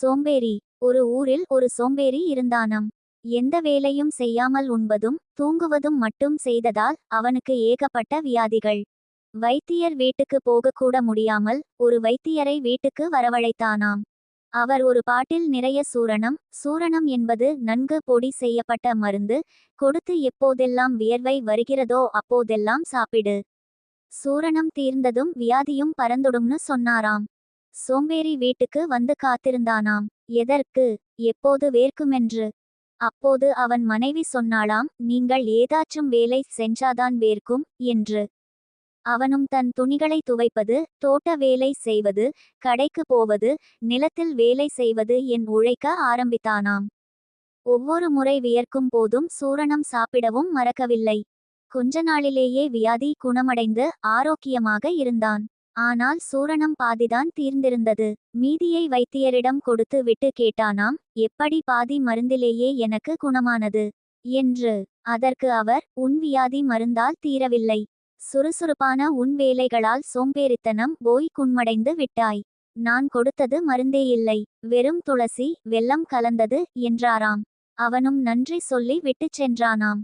சோம்பேறி. ஒரு ஊரில் ஒரு சோம்பேறி இருந்தானாம். எந்த வேலையும் செய்யாமல் உண்பதும் தூங்குவதும் மட்டும் செய்ததால் அவனுக்கு ஏகப்பட்ட வியாதிகள். வைத்தியர் வீட்டுக்கு போகக்கூட முடியாமல் ஒரு வைத்தியரை வீட்டுக்கு வரவழைத்தானாம். அவர் ஒரு பாட்டில் நிறைய சூரணம், சூரணம் என்பது நன்கு பொடி செய்யப்பட்ட மருந்து, கொடுத்து எப்போதெல்லாம் வியர்வை வருகிறதோ அப்போதெல்லாம் சாப்பிடு. சூரணம் தீர்ந்ததும் வியாதியும் பறந்துடும்னு சொன்னாராம். சோம்பேறி வீட்டுக்கு வந்து காத்திருந்தானாம். எதற்கு? எப்போது வேர்க்குமென்று. அப்போது அவன் மனைவி சொன்னாளாம், நீங்கள் ஏதாச்சும் வேலை செஞ்சாதான் வேர்க்கும் என்று. அவனும் தன் துணிகளை துவைப்பது, தோட்ட வேலை செய்வது, கடைக்கு போவது, நிலத்தில் வேலை செய்வது என் உழைக்க ஆரம்பித்தானாம். ஒவ்வொரு முறை வியர்க்கும் போதும் சூரணம் சாப்பிடவும் மறக்கவில்லை. கொஞ்ச நாளிலேயே வியாதி குணமடைந்து ஆரோக்கியமாக இருந்தான். ஆனால் சூரணம் பாதிதான் தீர்ந்திருந்தது. மீதியை வைத்தியரிடம் கொடுத்து விட்டு கேட்டானாம், எப்படி பாதி மருந்திலேயே எனக்கு குணமானது என்று. அதற்கு அவர், உன் வியாதி மருந்தால் தீரவில்லை. சுறுசுறுப்பான உன் வேலைகளால் சோம்பேறித்தனம் போய் குணமடைந்து விட்டாய். நான் கொடுத்தது மருந்தேயில்லை, வெறும் துளசி வெல்லம் கலந்தது என்றாராம். அவனும் நன்றி சொல்லி விட்டுச் சென்றானாம்.